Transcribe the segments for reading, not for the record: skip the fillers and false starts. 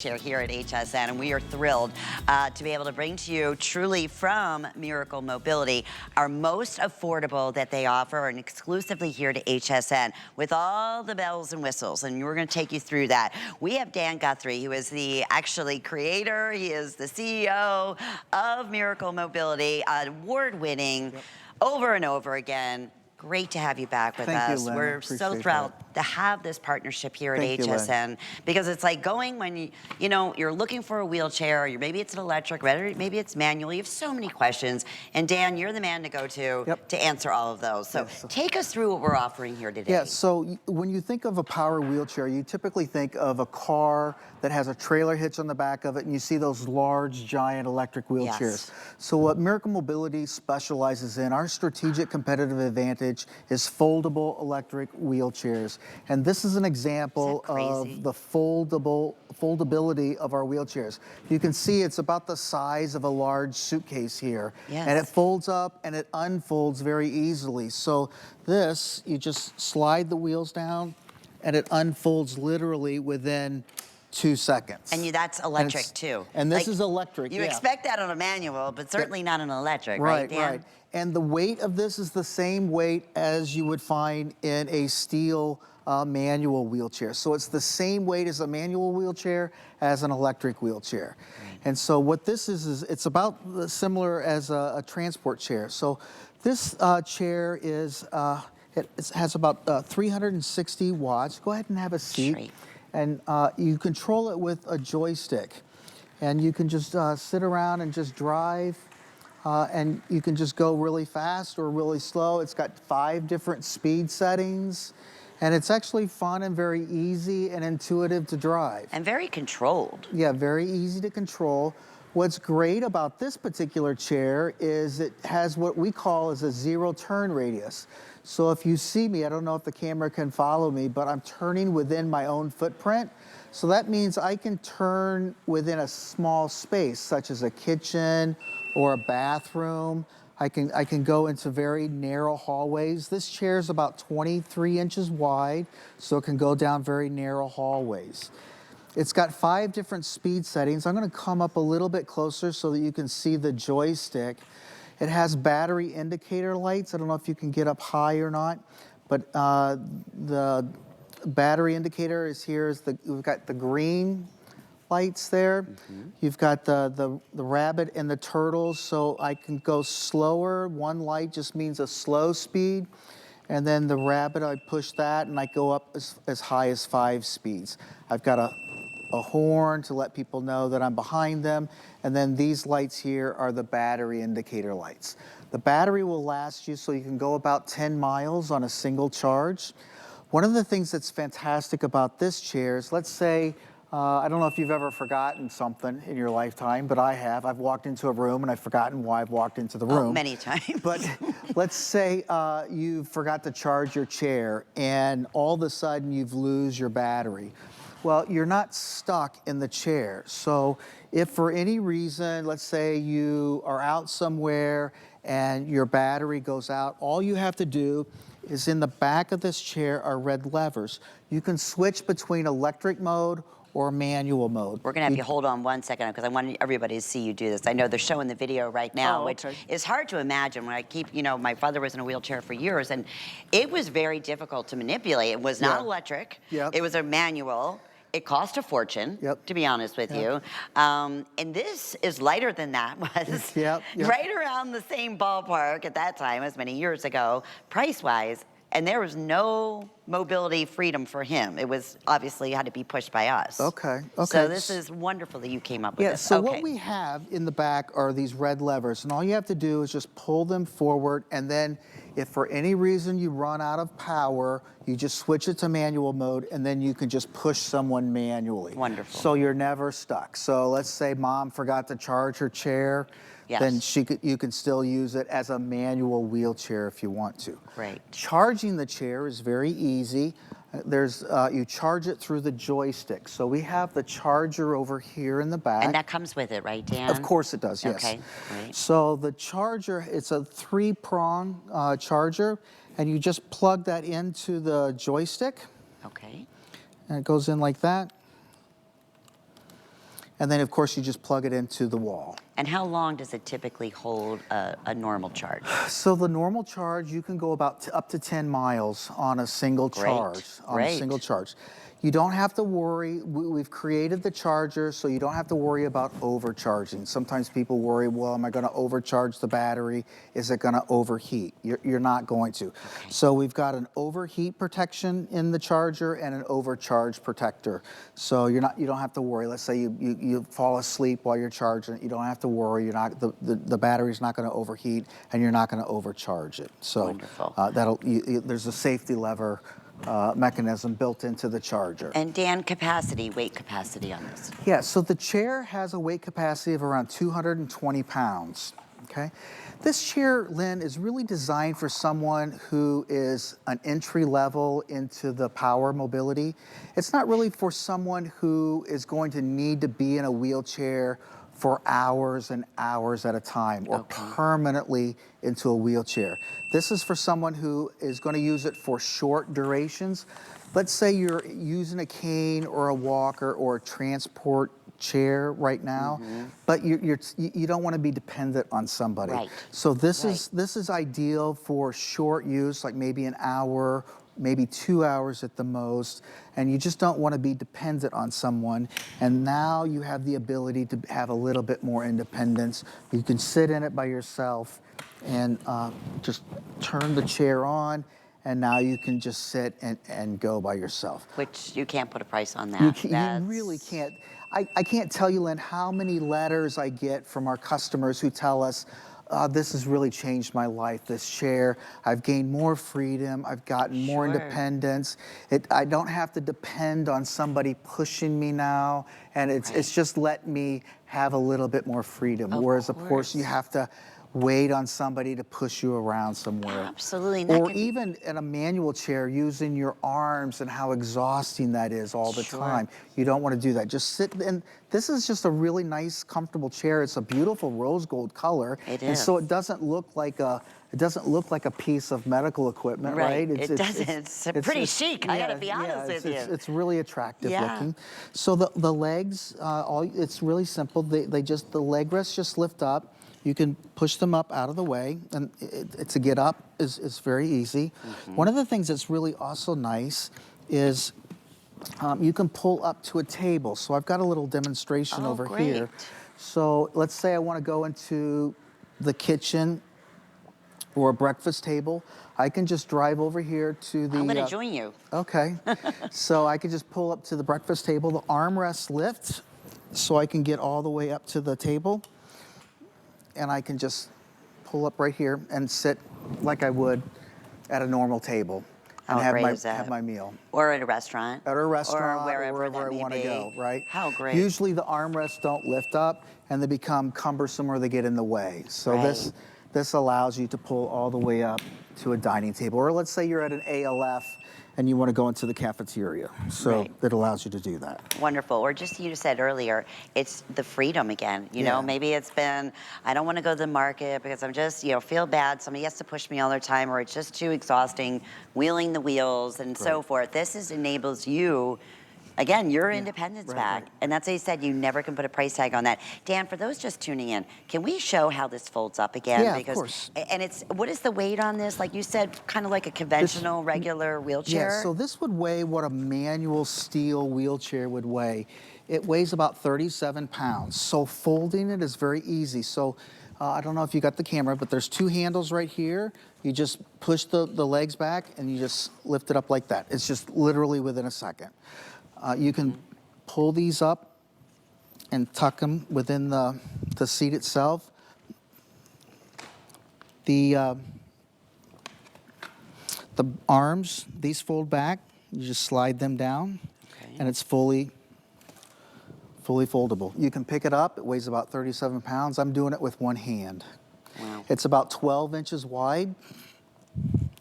Here at HSN, and we are thrilled to be able to bring to you truly from Miracle Mobility our most affordable that they offer, and exclusively here to HSN with all the bells and whistles, and we're going to take you through that. We have Dan Guthrie, who is the creator. He is the CEO of Miracle Mobility, award-winning over and over again. Great to have you back with us. Thank you, Lynn. We're so thrilled to have this partnership here at HSN, because it's like going when you're looking for a wheelchair, or maybe it's an electric, maybe it's manual. You have so many questions, and Dan, you're the man to go to answer all of those. So take us through what we're offering here today. Yeah, so when you think of a power wheelchair, you typically think of a car that has a trailer hitch on the back of it, and you see those large, giant electric wheelchairs. Yes. So what Miracle Mobility specializes in, our strategic competitive advantage, is foldable electric wheelchairs. And this is an example of the foldability of our wheelchairs. You can see it's about the size of a large suitcase here. Yes. And it folds up and it unfolds very easily. So this, you just slide the wheels down and it unfolds literally within 2 seconds. And that's electric too. And this is electric, You expect that on a manual, but certainly not an electric, right, Dan? Right. And the weight of this is the same weight as you would find in a steel manual wheelchair. So it's the same weight as a manual wheelchair as an electric wheelchair. Right. And so what this is it's about similar as a transport chair. So this chair is, it has about 360 watts. Go ahead and have a seat. Great. And you control it with a joystick. And you can just sit around and just drive. And you can just go really fast or really slow. It's got 5 different speed settings. And it's actually fun and very easy and intuitive to drive. And very controlled. Yeah, very easy to control. What's great about this particular chair is it has what we call as a 0 turn radius. So if you see me, I don't know if the camera can follow me, but I'm turning within my own footprint. So that means I can turn within a small space, such as a kitchen or a bathroom. I can go into very narrow hallways. This chair is about 23 inches wide, so it can go down very narrow hallways. It's got 5 different speed settings. I'm going to come up a little bit closer so that you can see the joystick. It has battery indicator lights. I don't know if you can get up high or not, but the battery indicator is here. We've got the green lights there. You've got the rabbit and the turtles, so I can go slower. 1 light just means a slow speed. And then the rabbit, I push that and I go up as high as 5 speeds. I've got a horn to let people know that I'm behind them. And then these lights here are the battery indicator lights. The battery will last you so you can go about 10 miles on a single charge. One of the things that's fantastic about this chair is, let's say, I don't know if you've ever forgotten something in your lifetime, but I have. I've walked into a room and I've forgotten why I've walked into the room. Oh, many times. But let's say you forgot to charge your chair and all of a sudden you've lose your battery. Well, you're not stuck in the chair. So if for any reason, let's say you are out somewhere and your battery goes out, all you have to do is, in the back of this chair are red levers. You can switch between electric mode or manual mode. We're gonna have you hold on 1 second, because I want everybody to see you do this. I know they're showing the video right now, which is hard to imagine. When I keep, my father was in a wheelchair for years, and it was very difficult to manipulate. It was not electric. It was a manual. It cost a fortune, to be honest with you. And this is lighter than that was. Right around the same ballpark at that time, as many years ago, price-wise. And there was no mobility freedom for him. It was obviously had to be pushed by us. So this is wonderful that you came up with this. So what we have in the back are these red levers, and all you have to do is just pull them forward, and then if for any reason you run out of power, you just switch it to manual mode, and then you can just push someone manually. Wonderful. So you're never stuck. So let's say Mom forgot to charge her chair. Then you can still use it as a manual wheelchair if you want to. Great. Charging the chair is very easy. You charge it through the joystick. So we have the charger over here in the back. And that comes with it, right, Dan? Of course it does, yes. Okay, great. So the charger, it's a 3-prong charger, and you just plug that into the joystick. Okay. And it goes in like that. And then, of course, you just plug it into the wall. And how long does it typically hold a normal charge? So the normal charge, you can go about up to 10 miles on a single charge. A single charge. You don't have to worry. We've created the charger so you don't have to worry about overcharging. Sometimes people worry, well, am I going to overcharge the battery? Is it going to overheat? You're not going to. Okay. So we've got an overheat protection in the charger and an overcharge protector. So you don't have to worry. Let's say you fall asleep while you're charging it. You don't have to worry. You're not the battery's not going to overheat and you're not going to overcharge it. So wonderful. There's a safety lever mechanism built into the charger. And Dan, weight capacity on this? Yeah, so the chair has a weight capacity of around 220 pounds, okay? This chair, Lynn, is really designed for someone who is an entry level into the power mobility. It's not really for someone who is going to need to be in a wheelchair for hours and hours at a time or permanently into a wheelchair. This is for someone who is going to use it for short durations. Let's say you're using a cane or a walker or a transport chair right now, but you don't want to be dependent on somebody. Right. So this is ideal for short use, like maybe an hour, maybe 2 hours at the most, and you just don't want to be dependent on someone. And now you have the ability to have a little bit more independence. You can sit in it by yourself and just turn the chair on, and now you can just sit and go by yourself. Which you can't put a price on that. You really can't. I can't tell you, Lynn, how many letters I get from our customers who tell us, this has really changed my life, this chair. I've gained more freedom. I've gotten more independence. I don't have to depend on somebody pushing me now. And it's just let me have a little bit more freedom. Whereas, of course, you have to wait on somebody to push you around somewhere. Absolutely. Or even in a manual chair, using your arms and how exhausting that is all the time. You don't want to do that. Just sit, and this is just a really nice, comfortable chair. It's a beautiful rose gold color. It is. And so it doesn't look like a piece of medical equipment, right? It doesn't. It's pretty chic. I gotta be honest with you. It's really attractive looking. So the legs, it's really simple. The leg rests just lift up. You can push them up out of the way, and to get up is very easy. One of the things that's really also nice is you can pull up to a table. So I've got a little demonstration over here. So let's say I want to go into the kitchen or a breakfast table. I can just drive over here to the... I'm going to join you. Okay. So I can just pull up to the breakfast table. The armrest lifts, so I can get all the way up to the table. And I can just pull up right here and sit like I would at a normal table and have my meal. Or at a restaurant. At a restaurant, or wherever I want to go, right? How great. Usually the armrests don't lift up and they become cumbersome or they get in the way. So this allows you to pull all the way up to a dining table. Or let's say you're at an ALF and you want to go into the cafeteria. So it allows you to do that. Wonderful. Or just, you said earlier, it's the freedom again. You know, maybe it's been, I don't want to go to the market because I'm just, feel bad. Somebody has to push me all the time, or it's just too exhausting, wheeling the wheels and so forth. This enables you, again, your independence back. And that's what you said, you never can put a price tag on that. Dan, for those just tuning in, can we show how this folds up again? Yeah, of course. And what is the weight on this? Like you said, kind of like a conventional, regular wheelchair? Yeah, so this would weigh what a manual steel wheelchair would weigh. It weighs about 37 pounds. So folding it is very easy. So I don't know if you got the camera, but there's two handles right here. You just push the legs back and you just lift it up like that. It's just literally within a second. You can pull these up and tuck them within the seat itself. The arms, these fold back. You just slide them down, and it's fully foldable. You can pick it up. It weighs about 37 pounds. I'm doing it with one hand. Wow. It's about 12 inches wide.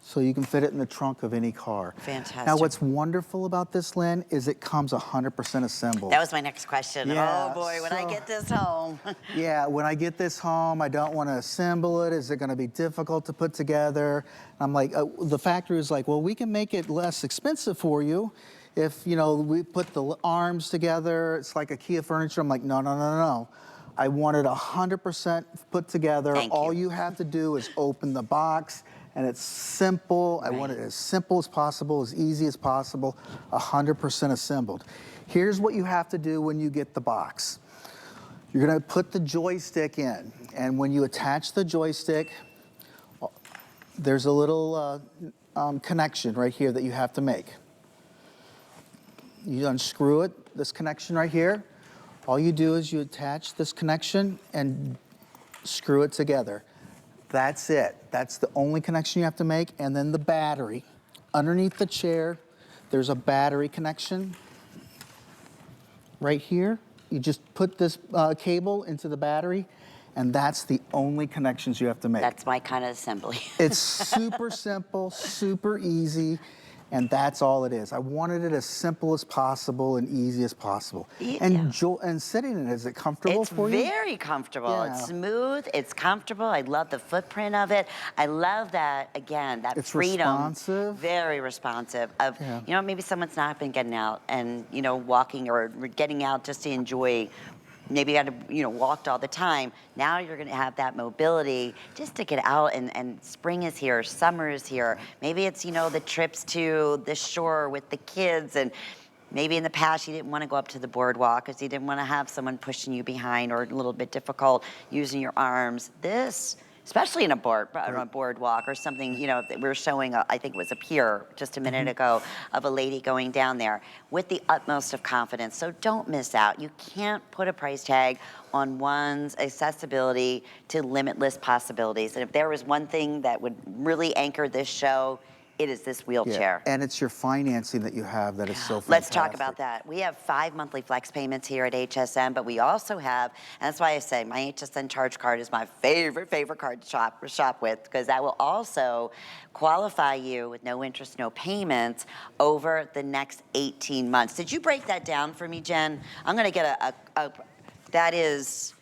So you can fit it in the trunk of any car. Fantastic. Now, what's wonderful about this, Lynn, is it comes 100% assembled. That was my next question. Yeah, oh boy, when I get this home. Yeah, when I get this home, I don't want to assemble it. Is it going to be difficult to put together? I'm like, the factory is like, well, we can make it less expensive for you if, you know, we put the arms together, it's like IKEA furniture. I'm like, no, no, no, no. I want it 100% put together. Thank All you. you have to do is open the box, and it's simple. Right. I want it as simple as possible, as easy as possible, 100% assembled. Here's what you have to do when you get the box. You're gonna put the joystick in, and when you attach the joystick, there's a little connection right here that you have to make. You unscrew it, this connection right here. All you do is you attach this connection and screw it together. That's it. That's the only connection you have to make. And then the battery. Underneath the chair, there's a battery connection right here. You just put this cable into the battery, and that's the only connections you have to make. That's my kind of assembly. It's super simple, super easy, and that's all it is. I wanted it as simple as possible and easy as possible. Yeah. And sitting in it, is it comfortable for you? It's very comfortable. Yeah. It's smooth. It's comfortable. I love the footprint of it. I love that, again, that It's freedom. responsive. Very responsive. Of, Yeah. you know, maybe someone's not been getting out and, you know, walking or getting out just to enjoy. Maybe you got to, you know, walked all the time. Now you're going to have that mobility just to get out, and spring is here, summer is here. Maybe it's, you know, the trips to the shore with the kids, and maybe in the past you didn't want to go up to the boardwalk because you didn't want to have someone pushing you behind, or a little bit difficult using your arms. This, especially in a boardwalk or something, you know, that we were showing, I think it was a pier just a minute ago, of a lady going down there with the utmost of confidence. So don't miss out. You can't put a price tag on one's accessibility to limitless possibilities. And if there was one thing that would really anchor this show, it is this wheelchair. Yeah. And it's your financing that you have that is so fantastic. Let's talk about that. We have 5 monthly flex payments here at HSN, but we also have, and that's why I say my HSN charge card is my favorite card to shop with, because that will also qualify you with no interest, no payments over the next 18 months. Did you break that down for me, Jen? I'm gonna get that is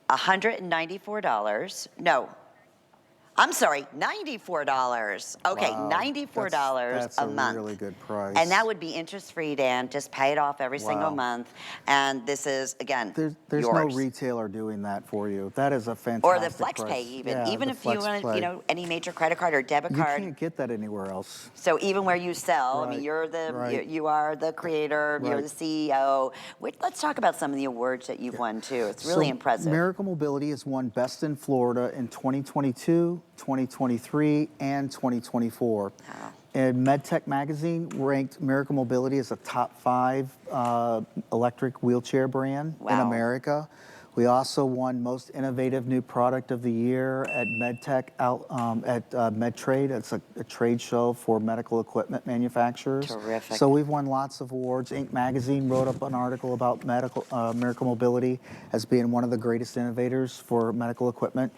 $194. No. I'm sorry, $94. Okay, Wow. $94 That's a month. That's a really good price. And that would be interest-free, Dan. Just pay it off every single Wow. month. And this is, again, There's yours. no retailer doing that for you. That is a fantastic Or the flex price. pay even. Yeah, Even the if you flex want, pay. you know, any major credit card or debit You card. can't get that anywhere else. So even where you sell, I mean, Right, you're the right. you are the creator, you're Right. the CEO. Let's talk about some of the awards that you've won too. It's really So, impressive. Miracle Mobility has won Best in Florida in 2022, 2023, and 2024. Wow. And MedTech Magazine ranked Miracle Mobility as a top 5 electric wheelchair brand in Wow. America. We also won Most Innovative New Product of the Year at MedTech at MedTrade. It's a trade show for medical equipment manufacturers. Terrific. So we've won lots of awards. Inc. Magazine wrote up an article about Miracle Mobility as being one of the greatest innovators for medical equipment.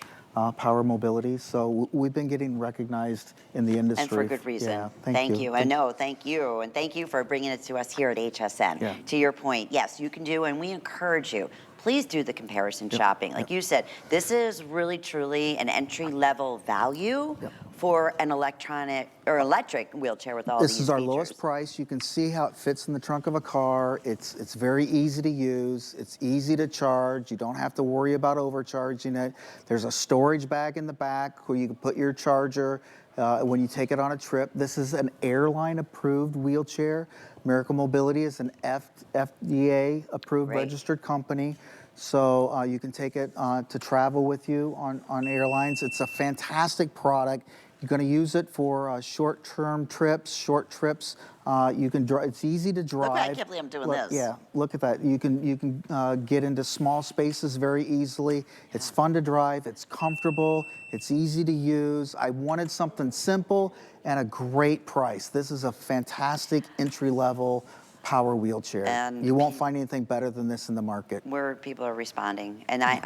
Power mobility. So we've been getting recognized in the industry. And for good reason. Yeah, Thank you. I know, thank you. And thank you for bringing it to us here at HSN. Yeah. To your point, yes, you can do, and we encourage you. Please do the comparison shopping. Like you said, this is really, truly an entry-level value for an electric wheelchair with all these This is our features. lowest price. You can see how it fits in the trunk of a car. It's very easy to use. It's easy to charge. You don't have to worry about overcharging it. There's a storage bag in the back where you can put your charger when you take it on a trip. This is an airline-approved wheelchair. Miracle Mobility is an FDA-approved registered company. So you can take it to travel with you on airlines. It's a fantastic product. You're going to use it for short-term trips, short trips. You can drive. It's easy to drive. Look, I can't believe I'm doing this. Yeah, look at that. You can get into small spaces very easily. It's fun to drive. It's comfortable. It's easy to use. I wanted something simple and a great price. This is a fantastic entry-level power wheelchair. And you won't find anything better than this in the market. Where people are responding. And I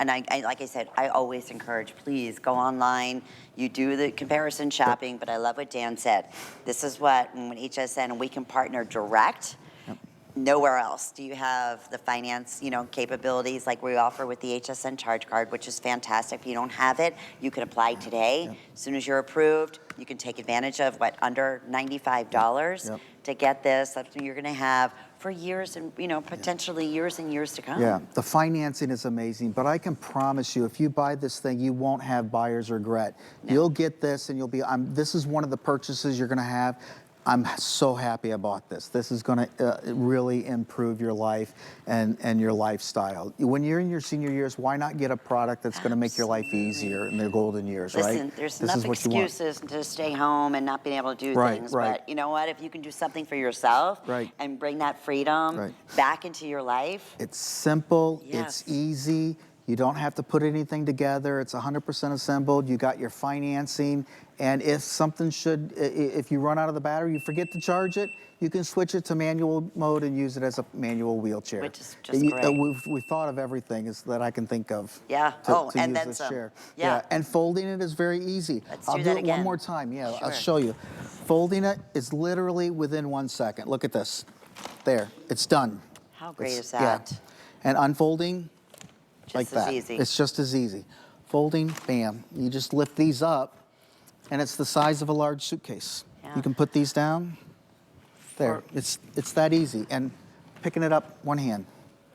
like I said, I always encourage, please go online. You do the comparison shopping, but I love what Dan said. This is what, when HSN, and we can partner direct, nowhere else do you have the finance, capabilities like we offer with the HSN charge card, which is fantastic. If you don't have it, you can apply today. Yep. As soon as you're approved, you can take advantage of under $95 Yep. to get this. That's what you're going to have for years and, potentially years and years to come. Yeah, the financing is amazing, but I can promise you, if you buy this thing, you won't have buyer's regret. No. You'll get this and you'll be, this is one of the purchases you're gonna have. I'm so happy I bought this. This is gonna really improve your life and your lifestyle. When you're in your senior years, why not get a product that's gonna make your life easier in their golden years, right? Listen, there's enough excuses to stay home and not being able to do things. Right. But you know what? If you can do something for yourself and bring that freedom back into your life. It's simple, Yes. it's easy. You don't have to put anything together. It's 100% assembled. You got your financing. And if something if you run out of the battery, you forget to charge it, you can switch it to manual mode and use it as a manual wheelchair. Which is just great. We've thought of everything that I can think of. Yeah. To and use then this some. chair. Yeah. And folding it is very easy. Let's I'll do do that it again. one more time. Yeah, Sure. I'll show you. Folding it is literally within 1 second. Look at this. There, it's done. How great is Yeah. that? And unfolding, like Just as that. easy. It's just as easy. Folding, bam. You just lift these up, and it's the size of a large suitcase. Yeah. You can put these down. There. It's that easy. And picking it up one hand.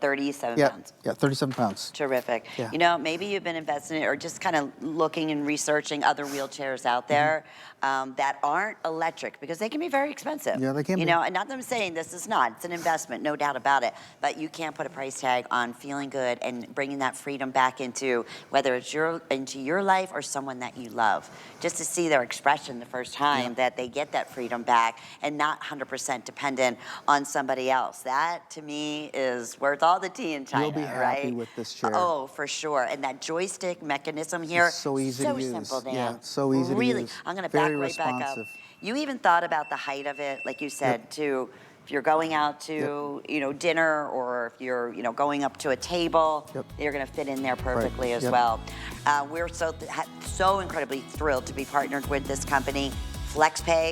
37 Yeah, pounds. yeah, 37 pounds. Terrific. Yeah. Maybe you've been investing in it or just kind of looking and researching other wheelchairs out there that aren't electric because they can be very expensive. Yeah, they can be. And not that I'm saying this is not. It's an investment, no doubt about it. But you can't put a price tag on feeling good and bringing that freedom back into whether it's into your life or someone that you love. Just to see their expression the first time that they get that freedom back and not 100% dependent on somebody else. That to me is worth all the tea in China. You'll be happy with this chair. Oh, for sure. And that joystick mechanism here, It's so easy to use. simple, Dan. Yeah, so easy to Really, use. I'm going to Very back right back up. responsive. You even thought about the height of it, like you said, too. If you're going out to, dinner, or if you're, going up to a table, you're going to fit in there perfectly as well. We're so incredibly thrilled to be partnered with this company, FlexPay.